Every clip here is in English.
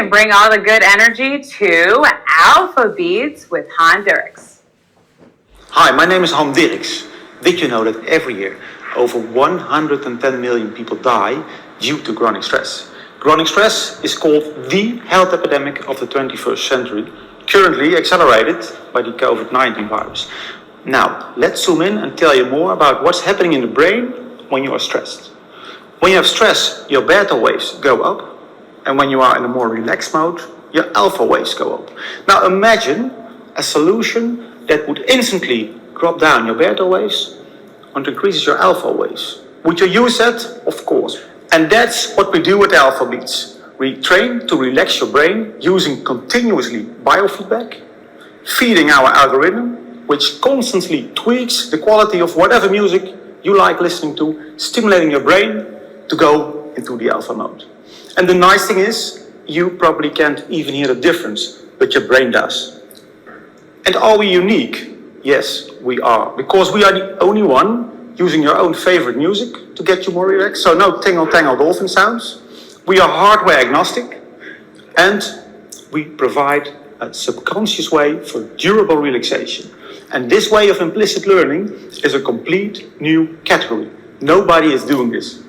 And bring all the good energy to AlphaBeats with Han Dirks. Hi, my name is Han Dirks. Did you know that every year over 110 million people die due to chronic stress? Chronic stress is called the health epidemic of the 21st century, currently accelerated by the COVID-19 virus. Now, let's zoom in and tell you more about what's happening in the brain when you are stressed. When you have stress, your beta waves go up, and when you are in a more relaxed mode, your alpha waves go up. Now imagine a solution that would instantly drop down your beta waves and increases your alpha waves. Would you use that? Of course. And that's what we do at AlphaBeats. We train to relax your brain using continuously biofeedback, feeding our algorithm, which constantly tweaks the quality of whatever music you like listening to, stimulating your brain to go into the alpha mode. And the nice thing is, you probably can't even hear the difference, but your brain does. And are we unique? Yes, we are. Because we are the only one using your own favorite music to get you more relaxed. So no tingle tangle dolphin sounds. We are hardware agnostic. And we provide a subconscious way for durable relaxation. And this way of implicit learning is a complete new category. Nobody is doing this.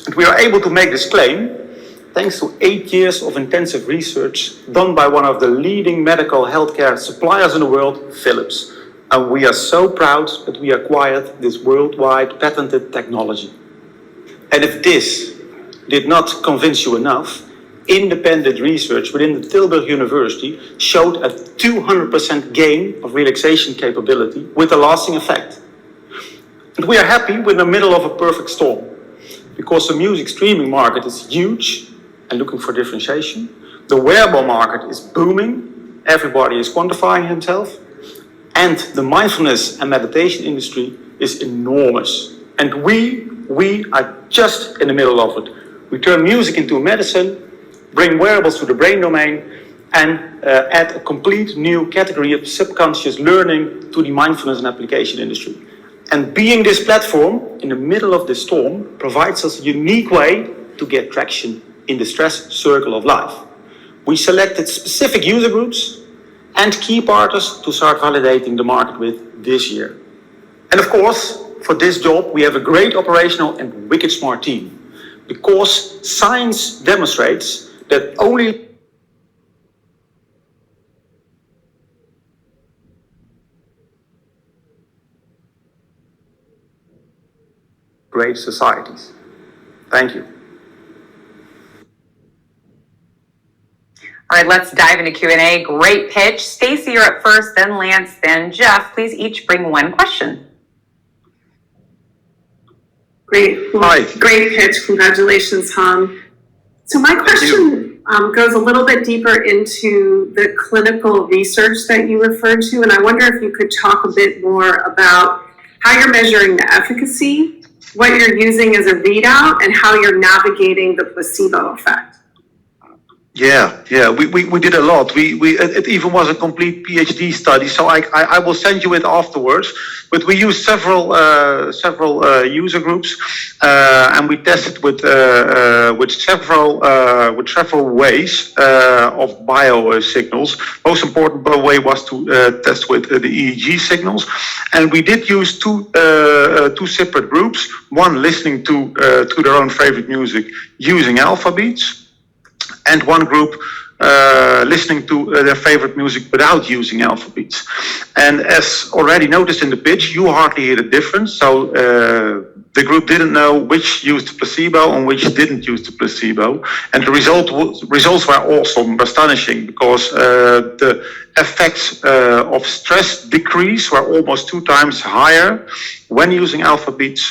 And we are able to make this claim thanks to 8 years of intensive research done by one of the leading medical healthcare suppliers in the world, Philips. And we are so proud that we acquired this worldwide patented technology. And if this did not convince you enough, independent research within the Tilburg University showed a 200% gain of relaxation capability with a lasting effect. And we are happy we're in the middle of a perfect storm, because the music streaming market is huge and looking for differentiation. The wearable market is booming. Everybody is quantifying himself. And the mindfulness and meditation industry is enormous. And we are just in the middle of it. We turn music into medicine, bring wearables to the brain domain, and add a complete new category of subconscious learning to the mindfulness and application industry. And being this platform in the middle of this storm provides us a unique way to get traction in the stress circle of life. We selected specific user groups and key partners to start validating the market with this year. And of course, for this job, we have a great operational and wicked smart team, because science demonstrates that only great societies. Thank you. All right, let's dive into Q&A. Great pitch. Stacy, you're up first, then Lance, then Jeff. Please each bring one question. Great. Well, Hi. Great pitch. Congratulations, Han. So my question goes a little bit deeper into the clinical research that you referred to, and I wonder if you could talk a bit more about how you're measuring the efficacy, what you're using as a readout, and how you're navigating the placebo effect. Yeah, we did a lot. It even was a complete PhD study, so I will send you it afterwards. But we used several user groups, and we tested with several ways of bio signals. Most important way was to test with the EEG signals, and we did use two separate groups. One listening to their own favorite music using AlphaBeats, and one group listening to their favorite music without using AlphaBeats. And as already noticed in the pitch, you hardly hear the difference. So the group didn't know which used the placebo and which didn't use the placebo. And the results were awesome, astonishing, because the effects of stress decrease were almost 2 times higher when using AlphaBeats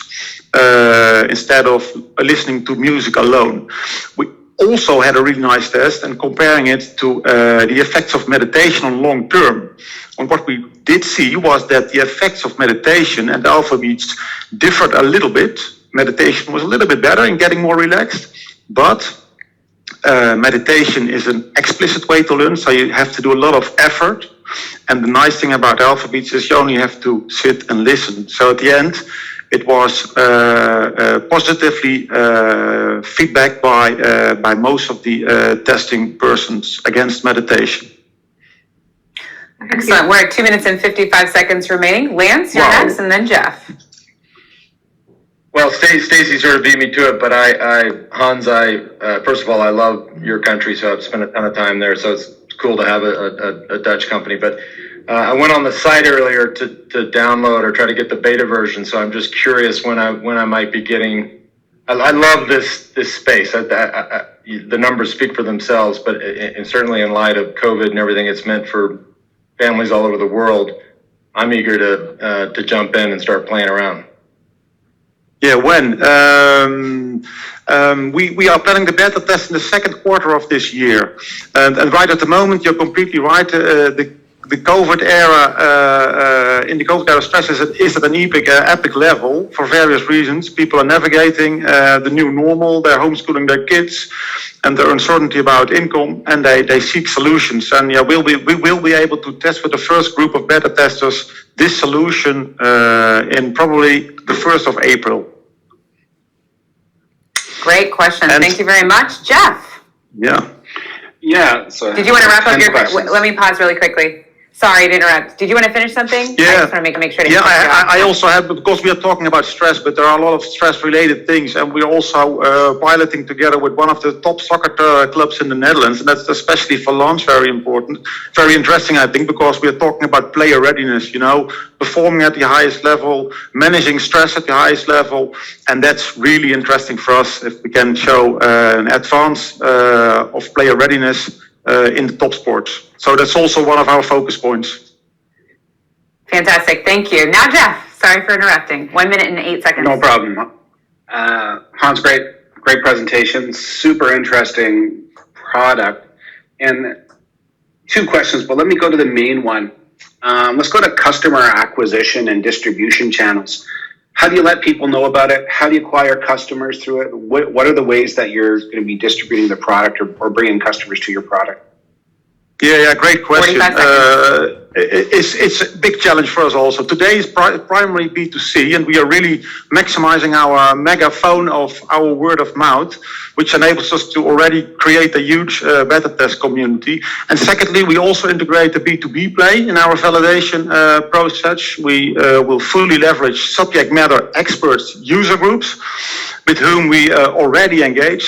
instead of listening to music alone. We also had a really nice test and comparing it to the effects of meditation on long term. And what we did see was that the effects of meditation and AlphaBeats differed a little bit. Meditation was a little bit better in getting more relaxed, but meditation is an explicit way to learn, so you have to do a lot of effort. And the nice thing about AlphaBeats is you only have to sit and listen. So at the end, it was positively feedback by most of the testing persons against meditation. Excellent. We're at 2 minutes and 55 seconds remaining. Lance, you're Wow. next, and then Jeff. Well, Stacy sort of beat me to it, but Hans, first of all, I love your country, so I've spent a ton of time there, so it's cool to have a Dutch company. But I went on the site earlier to download or try to get the beta version, so I'm just curious when I might be getting. I love this space. The numbers speak for themselves, but certainly in light of COVID and everything it's meant for families all over the world, I'm eager to jump in and start playing around. Yeah, when? We are planning the beta test in the second quarter of this year. And right at the moment, you're completely right. The COVID era, in the COVID era, stress is at an epic level for various reasons. People are navigating the new normal, they're homeschooling their kids, and their uncertainty about income, and they seek solutions. And yeah, we will be able to test with the first group of beta testers this solution in probably the 1st of April. Great question. And thank you very much. Jeff. Yeah. So Did you want to wrap up your questions. let me pause really quickly. Sorry to interrupt. Did you want to finish something? Yeah. I just want to make sure to Yeah, I also have, because we are talking about stress, but there are a lot of stress-related things, and we're also piloting together with one of the top soccer clubs in the Netherlands, and that's especially for launch very important, very interesting, I think, because we are talking about player readiness, performing at the highest level, managing stress at the highest level, and that's really interesting for us if we can show an advance of player readiness in the top sports. So that's also one of our focus points. Fantastic. Thank you. Now, Jeff, sorry for interrupting. 1 minute and 8 seconds. No problem. Hans, great presentation. Super interesting product. And 2 questions, but let me go to the main one. Let's go to customer acquisition and distribution channels. How do you let people know about it? How do you acquire customers through it? What are the ways that you're going to be distributing the product or bringing customers to your product? Yeah, great question. It's a big challenge for us also. Today is primarily B2C, and we are really maximizing our megaphone of our word of mouth, which enables us to already create a huge beta test community. And secondly, we also integrate the B2B play in our validation process. We will fully leverage subject matter experts, user groups, with whom we already engage.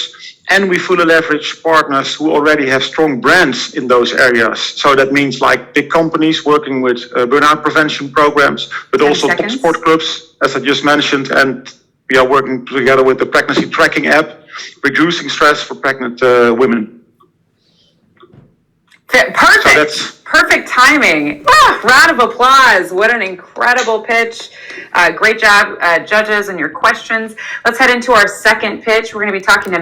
And we fully leverage partners who already have strong brands in those areas. So that means like big companies working with burnout prevention programs, but also top sport clubs, as I just mentioned. And we are working together with the pregnancy tracking app, reducing stress for pregnant women. Perfect. So perfect timing. Round of applause. What an incredible pitch. Great job, judges, and your questions. Let's head into our second pitch. We're going to be talking to